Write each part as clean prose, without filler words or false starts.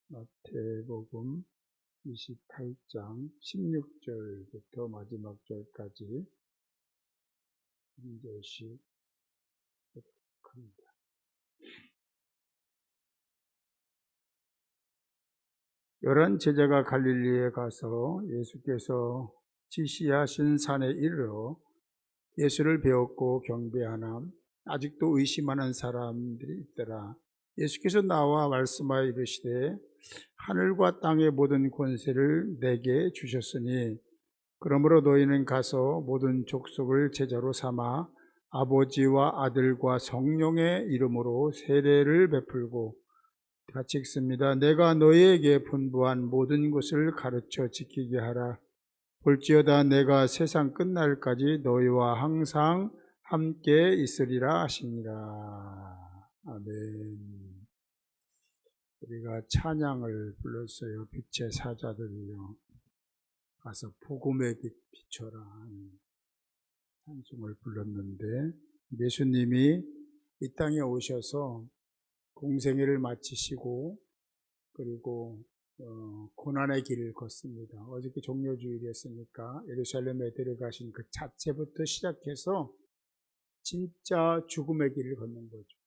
마태복음 28장 16절부터 마지막 절까지 한 절씩 합니다. 열한 제자가 갈릴리에 가서 예수께서 지시하신 산에 이르러 예수를 배웠고 경배하나 아직도 의심하는 사람들이 있더라. 예수께서 나와 말씀하여 이르시되 하늘과 땅의 모든 권세를 내게 주셨으니 그러므로 너희는 가서 모든 족속을 제자로 삼아 아버지와 아들과 성령의 이름으로 세례를 베풀고 같이 읽습니다. 내가 너희에게 분부한 모든 것을 가르쳐 지키게 하라. 볼지어다 내가 세상 끝날까지 너희와 항상 함께 있으리라 하시니라. 아멘. 우리가 찬양을 불렀어요. 빛의 사자들이여 가서 복음의 빛 비춰라 하는 찬송을 불렀는데, 예수님이 이 땅에 오셔서 공생애를 마치시고 그리고 고난의 길을 걷습니다. 어저께 종료주일이었으니까 예루살렘에 들어가신 그 자체부터 시작해서 진짜 죽음의 길을 걷는 거죠.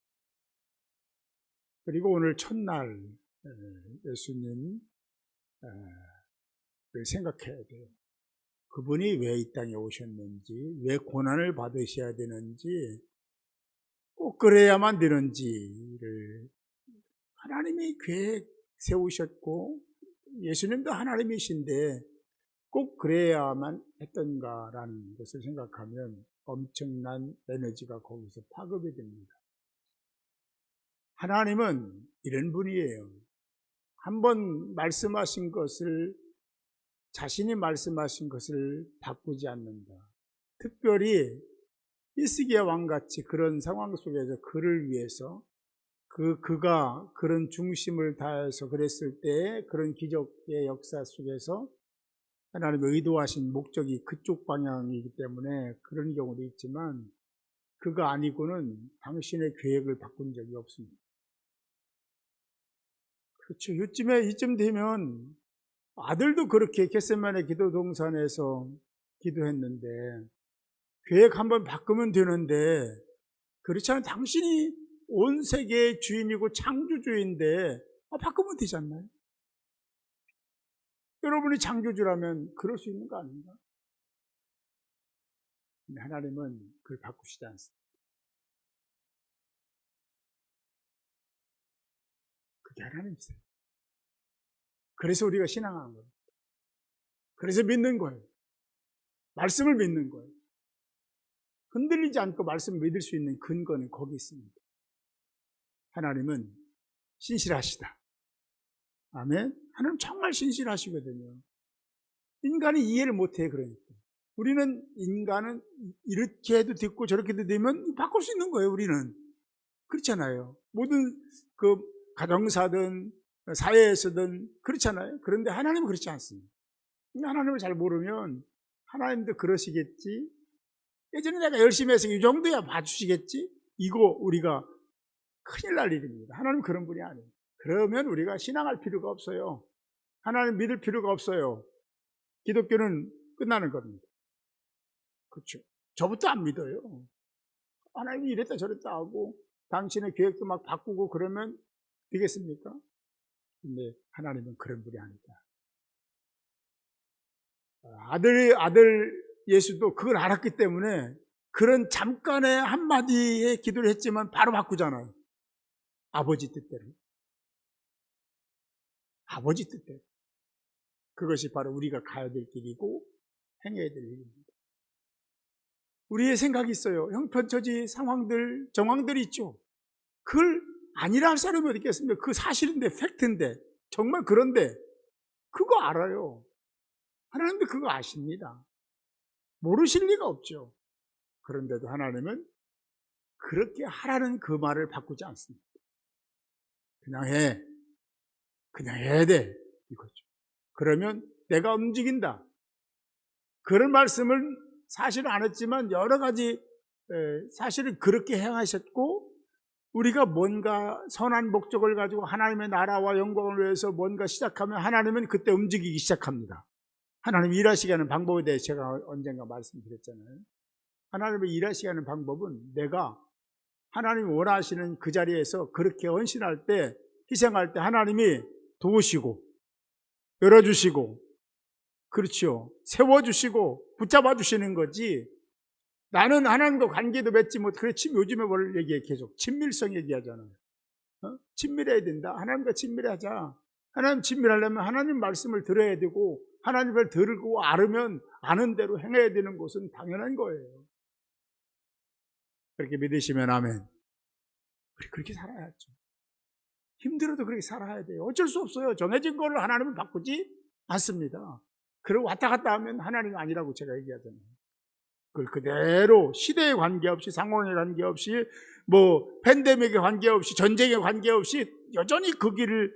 그리고 오늘 첫날 예수님을 생각해야 돼요. 그분이 왜 이 땅에 오셨는지, 왜 고난을 받으셔야 되는지, 꼭 그래야만 되는지를 하나님이 계획 세우셨고 예수님도 하나님이신데 꼭 그래야만 했던가라는 것을 생각하면 엄청난 에너지가 거기서 파급이 됩니다. 하나님은 이런 분이에요. 한번 말씀하신 것을, 자신이 말씀하신 것을 바꾸지 않는다. 특별히 히스기야 왕같이 그런 상황 속에서 그를 위해서 그가 그런 중심을 다해서 그랬을 때 그런 기적의 역사 속에서 하나님의 의도하신 목적이 그쪽 방향이기 때문에 그런 경우도 있지만, 그가 아니고는 당신의 계획을 바꾼 적이 없습니다. 그렇죠. 이쯤 되면 아들도 그렇게 겟세마네 기도 동산에서 기도했는데 계획 한번 바꾸면 되는데, 그렇지 않으면 당신이 온 세계의 주인이고 창조주인데 바꾸면 되지 않나요? 여러분이 창조주라면 그럴 수 있는 거 아닌가? 근데 하나님은 그걸 바꾸시지 않습니다. 그게 하나님이세요. 그래서 우리가 신앙하는 거예요. 그래서 믿는 거예요. 말씀을 믿는 거예요. 흔들리지 않고 말씀을 믿을 수 있는 근거는 거기 있습니다. 하나님은 신실하시다. 아멘. 하나님 정말 신실하시거든요. 인간이 이해를 못해. 그러니까 우리는, 인간은 이렇게 해도 듣고 저렇게 해도 되면 바꿀 수 있는 거예요. 우리는 그렇잖아요. 모든 그 가정사든 사회에서든 그렇잖아요. 그런데 하나님은 그렇지 않습니다. 하나님을 잘 모르면 하나님도 그러시겠지, 예전에 내가 열심히 해서 이 정도야 봐주시겠지, 이거 우리가 큰일 날 일입니다. 하나님은 그런 분이 아니에요. 그러면 우리가 신앙할 필요가 없어요. 하나님 믿을 필요가 없어요. 기독교는 끝나는 겁니다. 그렇죠. 저부터 안 믿어요. 하나님이 이랬다 저랬다 하고 당신의 계획도 막 바꾸고 그러면 되겠습니까? 근데 하나님은 그런 분이 아니다. 아들 예수도 그걸 알았기 때문에 그런 잠깐의 한마디의 기도를 했지만 바로 바꾸잖아요. 아버지 뜻대로. 아버지 뜻대로. 그것이 바로 우리가 가야 될 길이고 행해야 될 일입니다. 우리의 생각이 있어요. 형편처지 상황들, 정황들이 있죠. 그걸 아니라 할 사람이 어디 있겠습니까? 그 사실인데, 팩트인데, 정말 그런데 그거 알아요. 하나님도 그거 아십니다. 모르실 리가 없죠. 그런데도 하나님은 그렇게 하라는 그 말을 바꾸지 않습니다. 그냥 해. 그냥 해야 돼. 이거죠. 그러면 내가 움직인다. 그런 말씀을 사실은 안 했지만 여러 가지 사실은 그렇게 행하셨고 우리가 뭔가 선한 목적을 가지고 하나님의 나라와 영광을 위해서 뭔가 시작하면 하나님은 그때 움직이기 시작합니다. 하나님 일하시게 하는 방법에 대해 제가 언젠가 말씀드렸잖아요. 하나님의 일하시게 하는 방법은 내가 하나님이 원하시는 그 자리에서 그렇게 헌신할 때, 희생할 때 하나님이 도우시고 열어주시고, 그렇죠, 세워주시고 붙잡아 주시는 거지. 나는 하나님과 관계도 맺지 못해. 그래, 요즘에 뭘 얘기해? 계속 친밀성 얘기하잖아요. 친밀해야 된다. 하나님과 친밀하자. 하나님 친밀하려면 하나님 말씀을 들어야 되고, 하나님을 들고 알으면 아는 대로 행해야 되는 것은 당연한 거예요. 그렇게 믿으시면 아멘. 우리 그렇게 살아야죠. 힘들어도 그렇게 살아야 돼요. 어쩔 수 없어요. 정해진 거를 하나님은 바꾸지 않습니다. 그리고 왔다 갔다 하면 하나님이 아니라고 제가 얘기하잖아요. 그걸 그대로 시대에 관계없이, 상황에 관계없이, 팬데믹에 관계없이, 전쟁에 관계없이 여전히 그 길을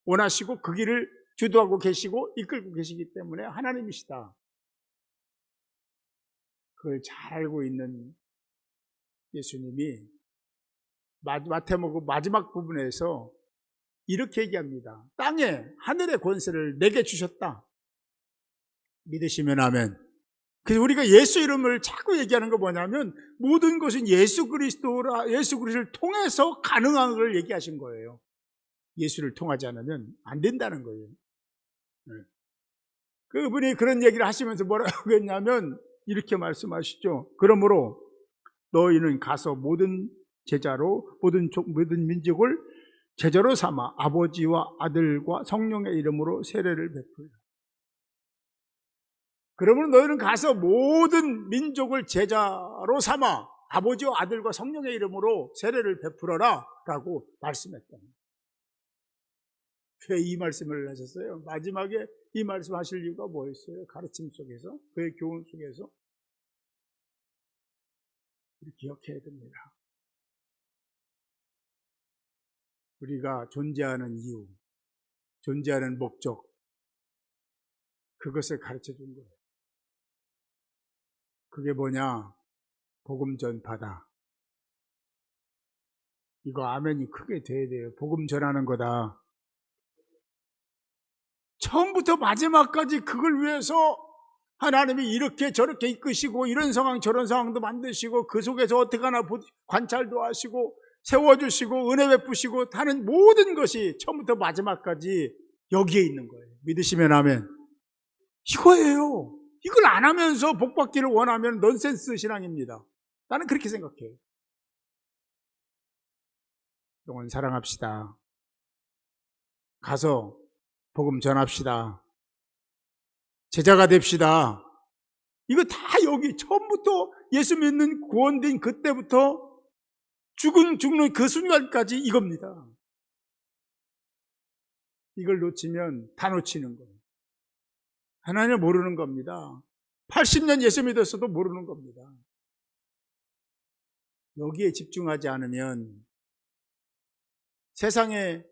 원하시고 그 길을 주도하고 계시고 이끌고 계시기 때문에 하나님이시다. 그걸 잘 알고 있는 예수님이 마태복음 마지막 부분에서 이렇게 얘기합니다. 땅에 하늘의 권세를 내게 주셨다. 믿으시면 아멘. 그래서 우리가 예수 이름을 자꾸 얘기하는 거 뭐냐면 모든 것은 예수 그리스도라, 예수 그리스도를 통해서 가능한 걸 얘기하신 거예요. 예수를 통하지 않으면 안 된다는 거예요. 그분이 그런 얘기를 하시면서 뭐라고 했냐면 이렇게 말씀하시죠. 그러므로 너희는 가서 모든 제자로 모든 민족을 제자로 삼아 아버지와 아들과 성령의 이름으로 세례를 베풀라. 그러므로 너희는 가서 모든 민족을 제자로 삼아 아버지와 아들과 성령의 이름으로 세례를 베풀어라 라고 말씀했다. 왜 이 말씀을 하셨어요? 마지막에 이 말씀 하실 이유가 뭐였어요? 가르침 속에서, 그의 교훈 속에서. 기억해야 됩니다. 우리가 존재하는 이유, 존재하는 목적, 그것을 가르쳐 준 거예요. 그게 뭐냐? 복음 전파다. 이거 아멘이 크게 돼야 돼요. 복음 전하는 거다. 처음부터 마지막까지 그걸 위해서 하나님이 이렇게 저렇게 이끄시고 이런 상황 저런 상황도 만드시고 그 속에서 어떻게 하나 관찰도 하시고 세워주시고 은혜 베푸시고 하는 모든 것이 처음부터 마지막까지 여기에 있는 거예요. 믿으시면 아멘. 이거예요. 이걸 안 하면서 복 받기를 원하면 넌센스 신앙입니다. 나는 그렇게 생각해요. 영혼 사랑합시다. 가서 복음 전합시다. 제자가 됩시다. 이거 다 여기 처음부터 예수 믿는 구원된 그때부터 죽는 그 순간까지 이겁니다. 이걸 놓치면 다 놓치는 거예요. 하나님을 모르는 겁니다. 80년 예수 믿었어도 모르는 겁니다. 여기에 집중하지 않으면 세상에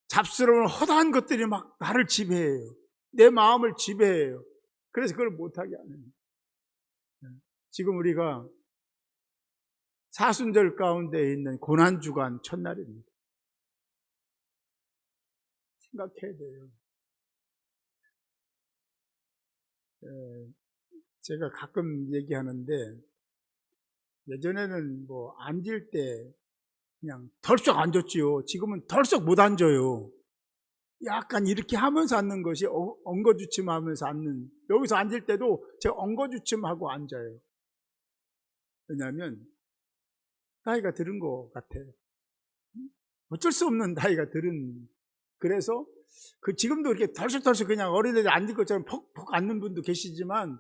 잡스러운 허다한 것들이 막 나를 지배해요. 내 마음을 지배해요. 그래서 그걸 못하게 하는 거예요. 지금 우리가 사순절 가운데 있는 고난주간 첫날입니다. 생각해야 돼요. 제가 가끔 얘기하는데 예전에는 앉을 때 그냥 덜썩 앉았지요. 지금은 덜썩 못 앉아요. 약간 이렇게 하면서 앉는 것이 엉거주춤하면서 앉는. 여기서 앉을 때도 제가 엉거주춤하고 앉아요. 왜냐하면 나이가 들은 것 같아요. 어쩔 수 없는 나이가 들은. 그래서 지금도 이렇게 덜썩덜썩 그냥 어린애들 앉을 것처럼 퍽퍽 앉는 분도 계시지만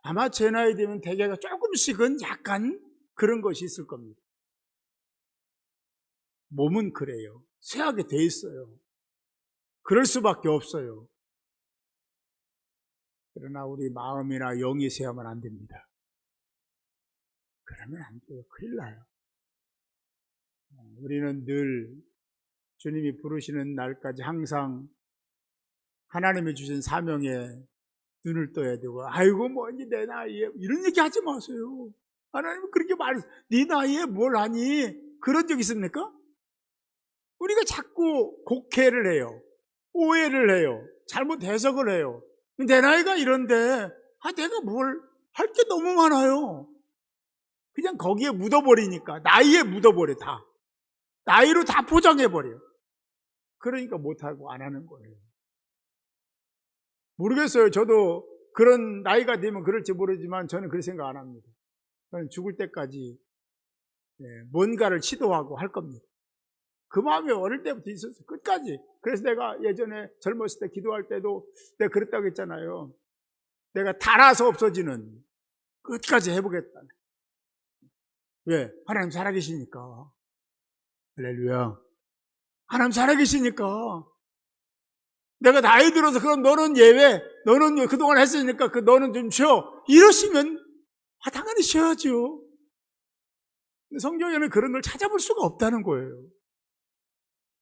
아마 제 나이 되면 대개가 조금씩은 약간 그런 것이 있을 겁니다. 몸은 그래요. 쇠하게 돼 있어요. 그럴 수밖에 없어요. 그러나 우리 마음이나 영이 쇠하면 안 됩니다. 그러면 안 돼요. 큰일 나요. 우리는 늘 주님이 부르시는 날까지 항상 하나님이 주신 사명에 눈을 떠야 되고, 아이고, 이제 내 나이에 이런 얘기 하지 마세요. 하나님은 그렇게 네 나이에 뭘 하니? 그런 적 있습니까? 우리가 자꾸 곡해를 해요. 오해를 해요. 잘못 해석을 해요. 내 나이가 이런데 내가 뭘 할 게 너무 많아요. 그냥 거기에 묻어버리니까. 나이에 묻어버려. 다 나이로 다 포장해버려요. 그러니까 못하고 안 하는 거예요. 모르겠어요. 저도 그런 나이가 되면 그럴지 모르지만 저는 그렇게 생각 안 합니다. 저는 죽을 때까지 뭔가를 시도하고 할 겁니다. 그 마음이 어릴 때부터 있었어요. 끝까지. 그래서 내가 예전에 젊었을 때 기도할 때도 내가 그랬다고 했잖아요. 내가 달아서 없어지는 끝까지 해보겠다. 왜? 하나님 살아계시니까. 할렐루야. 하나님 살아계시니까. 내가 나이 들어서 그럼 너는 예외, 너는 그동안 했으니까 너는 좀 쉬어. 이러시면 당연히 쉬어야죠. 성경에는 그런 걸 찾아볼 수가 없다는 거예요.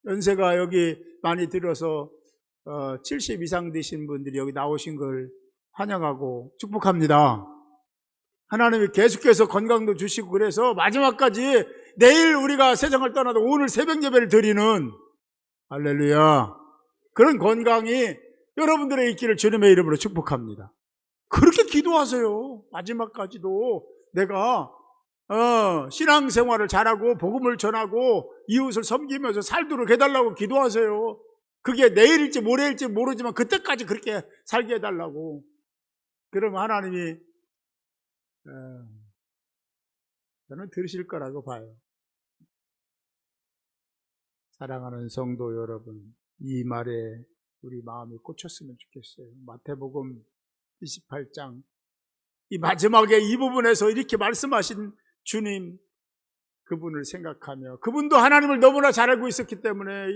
연세가 여기 많이 들어서 70 이상 되신 분들이 여기 나오신 걸 환영하고 축복합니다. 하나님이 계속해서 건강도 주시고 그래서 마지막까지 내일 우리가 세상을 떠나도 오늘 새벽 예배를 드리는 할렐루야 그런 건강이 여러분들의 있기를 주님의 이름으로 축복합니다. 그렇게 기도하세요. 마지막까지도 내가 신앙생활을 잘하고 복음을 전하고 이웃을 섬기면서 살도록 해달라고 기도하세요. 그게 내일일지 모레일지 모르지만 그때까지 그렇게 살게 해달라고. 그러면 하나님이 저는 들으실 거라고 봐요. 사랑하는 성도 여러분, 이 말에 우리 마음이 꽂혔으면 좋겠어요. 마태복음 28장 이 마지막에 이 부분에서 이렇게 말씀하신 주님, 그분을 생각하며 그분도 하나님을 너무나 잘 알고 있었기 때문에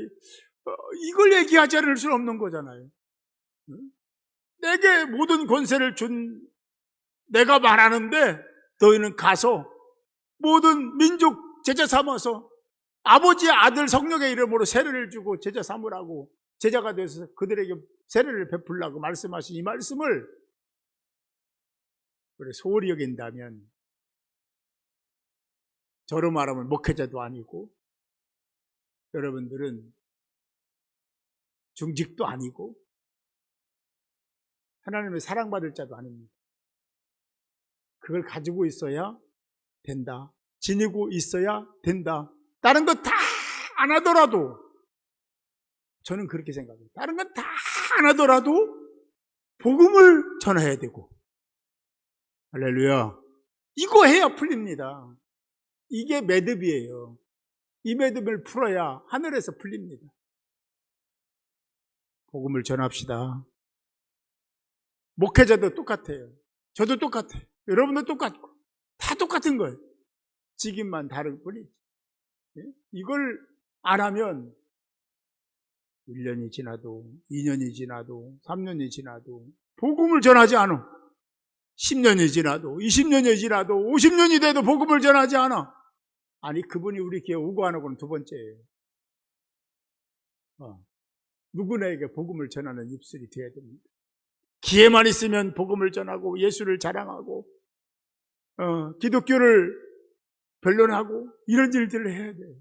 이걸 얘기하지 않을 수는 없는 거잖아요. 내게 모든 권세를 준 내가 말하는데 너희는 가서 모든 민족 제자 삼아서 아버지의 아들 성령의 이름으로 세례를 주고 제자 삼으라고, 제자가 돼서 그들에게 세례를 베풀라고 말씀하신 이 말씀을 우리 소홀히 여긴다면 저로 말하면 목회자도 아니고 여러분들은 중직도 아니고 하나님의 사랑받을 자도 아닙니다. 그걸 가지고 있어야 된다. 지니고 있어야 된다. 다른 거 다 안 하더라도 저는 그렇게 생각합니다. 다른 건 다 안 하더라도 복음을 전해야 되고 할렐루야. 이거 해야 풀립니다. 이게 매듭이에요. 이 매듭을 풀어야 하늘에서 풀립니다. 복음을 전합시다. 목회자도 똑같아요. 저도 똑같아요. 여러분도 똑같고 다 똑같은 거예요. 직임만 다를 뿐이지. 이걸 안 하면 1년이 지나도 2년이 지나도 3년이 지나도 복음을 전하지 않아. 10년이 지나도 20년이 지나도 50년이 돼도 복음을 전하지 않아. 아니 그분이 우리 교회 오고 안 오고는 두 번째예요. 누구나에게 복음을 전하는 입술이 되어야 됩니다. 기회만 있으면 복음을 전하고 예수를 자랑하고 기독교를 변론하고 이런 일들을 해야 돼요.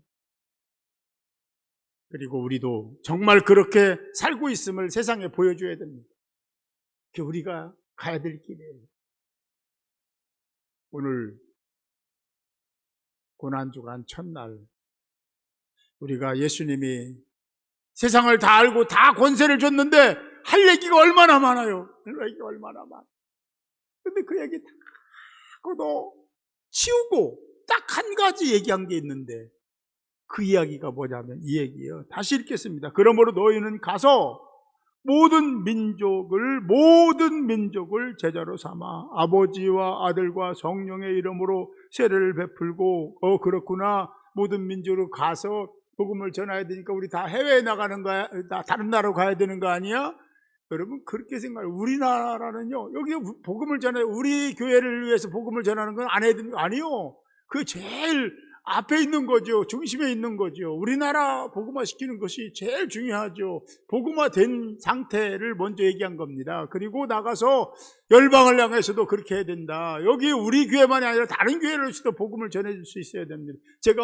그리고 우리도 정말 그렇게 살고 있음을 세상에 보여줘야 됩니다. 그게 우리가 가야 될 길이에요. 오늘 고난주간 첫날 우리가 예수님이 세상을 다 알고 다 권세를 줬는데 할 얘기가 얼마나 많아요. 할 얘기가 얼마나 많아요. 근데 그 얘기 다 하고도 치우고 딱 한 가지 얘기한 게 있는데 그 이야기가 뭐냐면 이 얘기예요. 다시 읽겠습니다. 그러므로 너희는 가서 모든 민족을 제자로 삼아 아버지와 아들과 성령의 이름으로 세례를 베풀고 그렇구나. 모든 민족으로 가서 복음을 전해야 되니까 우리 다 해외에 나가는 거야. 다른 나라로 가야 되는 거 아니야? 여러분 그렇게 생각해요. 우리나라는요. 여기 복음을 전해 우리 교회를 위해서 복음을 전하는 건 안 해야 되는 거 아니요. 그 제일 앞에 있는 거죠. 중심에 있는 거죠. 우리나라 복음화 시키는 것이 제일 중요하죠. 복음화 된 상태를 먼저 얘기한 겁니다. 그리고 나가서 열방을 향해서도 그렇게 해야 된다. 여기 우리 교회만이 아니라 다른 교회로서도 복음을 전해줄 수 있어야 됩니다. 제가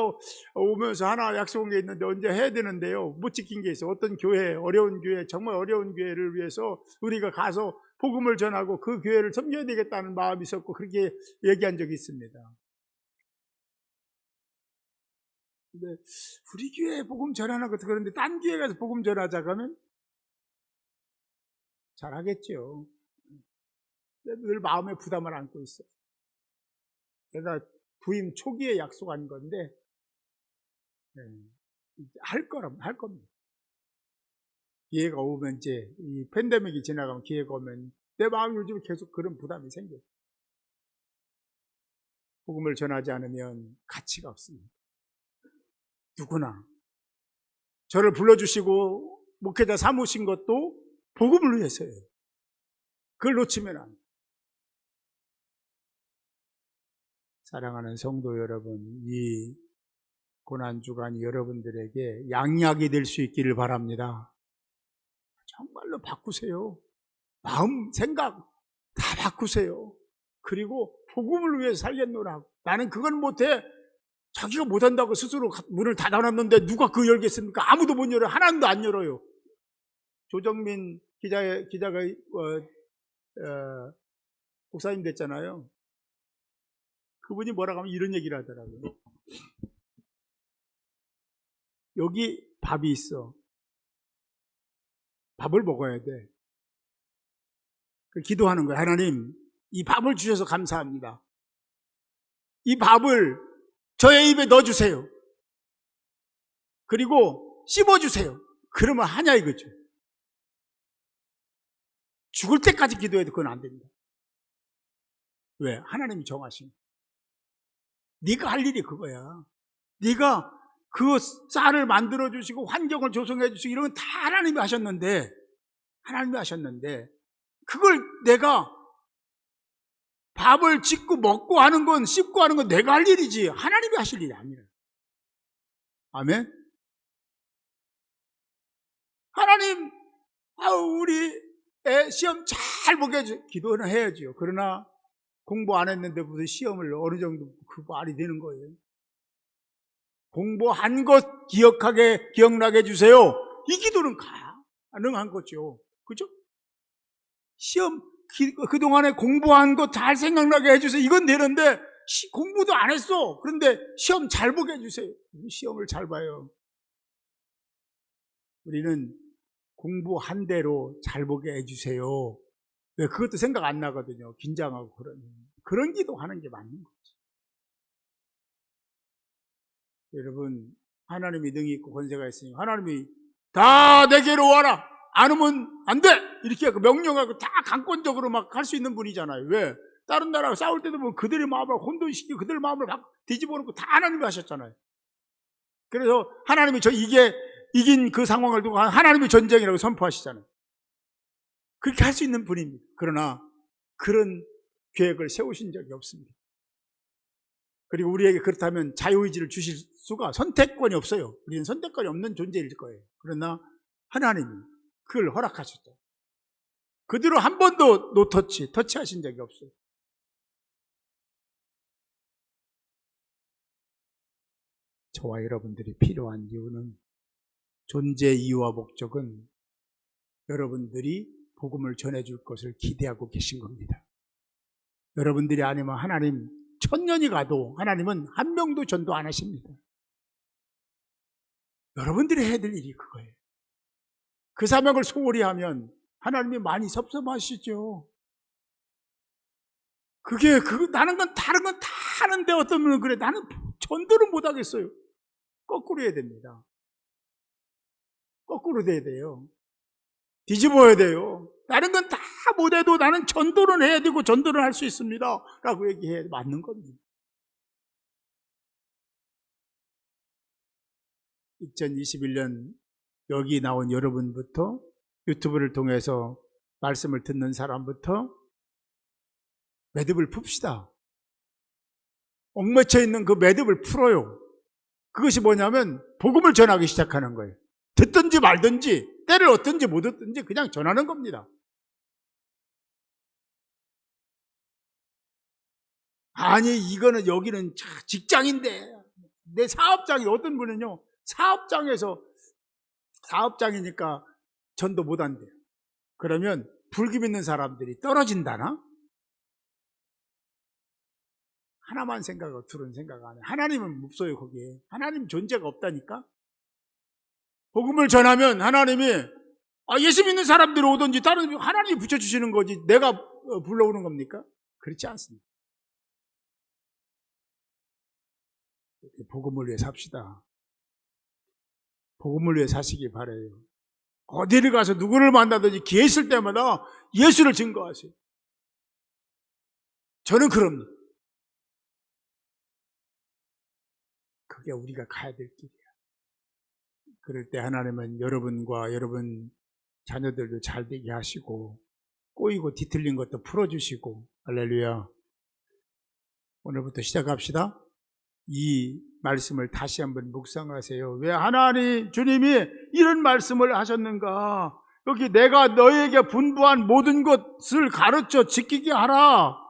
오면서 하나 약속한 게 있는데 언제 해야 되는데요. 못 지킨 게 있어요. 어떤 교회, 어려운 교회, 정말 어려운 교회를 위해서 우리가 가서 복음을 전하고 그 교회를 섬겨야 되겠다는 마음이 있었고 그렇게 얘기한 적이 있습니다. 근데 우리 교회에 복음 전하는 것도 그런데 딴 교회 가서 복음 전하자 그러면 잘하겠죠. 늘 마음에 부담을 안고 있어요. 제가 부임 초기에 약속한 건데 할 겁니다. 기회가 오면 이제 이 팬데믹이 지나가면 기회가 오면 내 마음이 요즘 계속 그런 부담이 생겨요. 복음을 전하지 않으면 가치가 없습니다. 누구나 저를 불러주시고 목회자 삼으신 것도 복음을 위해서예요. 그걸 놓치면 안 돼요. 사랑하는 성도 여러분, 이 고난주간이 여러분들에게 양약이 될 수 있기를 바랍니다. 정말로 바꾸세요. 마음, 생각 다 바꾸세요. 그리고 복음을 위해서 살겠노라. 나는 그건 못해. 자기가 못한다고 스스로 문을 닫아놨는데 누가 그거 열겠습니까? 아무도 못 열어요. 하나님도 안 열어요. 조정민 기자가 목사님 됐잖아요. 그분이 뭐라고 하면 이런 얘기를 하더라고요. 여기 밥이 있어. 밥을 먹어야 돼. 기도하는 거예요. 하나님, 이 밥을 주셔서 감사합니다. 이 밥을 저의 입에 넣어주세요. 그리고 씹어주세요. 그러면 하냐 이거죠. 죽을 때까지 기도해도 그건 안 됩니다. 왜? 하나님이 정하신. 네가 할 일이 그거야. 네가 그 쌀을 만들어주시고 환경을 조성해주시고 이런 건 다 하나님이 하셨는데 그걸 내가 밥을 짓고 먹고 하는 건 씹고 하는 건 내가 할 일이지 하나님이 하실 일이 아니에요. 아멘? 하나님 우리 애 시험 잘 보게 해줘. 기도는 해야죠. 그러나 공부 안 했는데 무슨 시험을 어느 정도 그 말이 되는 거예요. 공부한 것 기억나게 해주세요. 이 기도는 가능한 거죠. 그죠? 시험 그동안에 공부한 거 잘 생각나게 해주세요. 이건 되는데 공부도 안 했어. 그런데 시험 잘 보게 해주세요. 시험을 잘 봐요. 우리는 공부한 대로 잘 보게 해주세요. 왜? 그것도 생각 안 나거든요. 긴장하고 그런 기도하는 게 맞는 거죠. 여러분, 하나님이 능히 있고 권세가 있으니 하나님이 다 내게로 와라. 안 오면 안 돼. 이렇게 명령하고 다 강권적으로 막 할 수 있는 분이잖아요. 왜? 다른 나라가 싸울 때도 보면 그들의 마음을 혼돈시키고 그들의 마음을 막 뒤집어 놓고 다 하나님이 하셨잖아요. 그래서 하나님이 이긴 그 상황을 두고 하나님의 전쟁이라고 선포하시잖아요. 그렇게 할 수 있는 분입니다. 그러나 그런 계획을 세우신 적이 없습니다. 그리고 우리에게 그렇다면 자유의지를 주실 수가 선택권이 없어요. 우리는 선택권이 없는 존재일 거예요. 그러나 하나님이 그걸 허락하셨죠. 그대로 한 번도 터치하신 적이 없어요. 저와 여러분들이 필요한 이유는 존재 이유와 목적은 여러분들이 복음을 전해줄 것을 기대하고 계신 겁니다. 여러분들이 아니면 하나님 천년이 가도 하나님은 한 명도 전도 안 하십니다. 여러분들이 해야 될 일이 그거예요. 그 사명을 소홀히 하면 하나님이 많이 섭섭하시죠. 나는 건 다른 건 다 하는데 어떤 분은 그래. 나는 전도를 못 하겠어요. 거꾸로 해야 됩니다. 거꾸로 돼야 돼요. 뒤집어야 돼요. 다른 건 다 못해도 나는 전도를 해야 되고 전도를 할 수 있습니다. 라고 얘기해 맞는 겁니다. 2021년 여기 나온 여러분부터 유튜브를 통해서 말씀을 듣는 사람부터 매듭을 풉시다. 얽매여 있는 그 매듭을 풀어요. 그것이 뭐냐면 복음을 전하기 시작하는 거예요. 듣든지 말든지 때를 얻든지 못 얻든지 그냥 전하는 겁니다. 아니 이거는 여기는 직장인데 내 사업장이 어떤 분은요 사업장이니까 전도 못 한대요. 그러면 불교 믿는 사람들이 떨어진다나? 하나만 생각하고 둘은 생각 안 해. 하나님은 없어요 거기에. 하나님 존재가 없다니까. 복음을 전하면 하나님이 예수 믿는 사람들이 오든지 다른 하나님이 붙여주시는 거지 내가 불러오는 겁니까? 그렇지 않습니다. 복음을 위해 삽시다. 복음을 위해 사시기 바라요. 어디를 가서 누구를 만나든지 기회 있을 때마다 예수를 증거하세요. 저는 그럽니다. 그게 우리가 가야 될 길이야. 그럴 때 하나님은 여러분과 여러분 자녀들도 잘 되게 하시고 꼬이고 뒤틀린 것도 풀어주시고 할렐루야. 오늘부터 시작합시다. 이 말씀을 다시 한번 묵상하세요. 왜 하나님 주님이 이런 말씀을 하셨는가? 여기 내가 너에게 분부한 모든 것을 가르쳐 지키게 하라.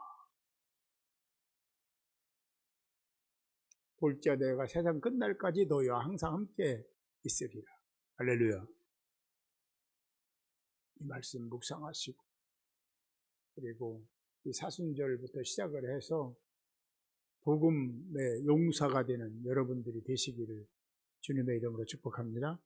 볼지어 내가 세상 끝날까지 너희와 항상 함께 있으리라. 할렐루야. 이 말씀 묵상하시고 그리고 이 사순절부터 시작을 해서 복음의 용사가 되는 여러분들이 되시기를 주님의 이름으로 축복합니다.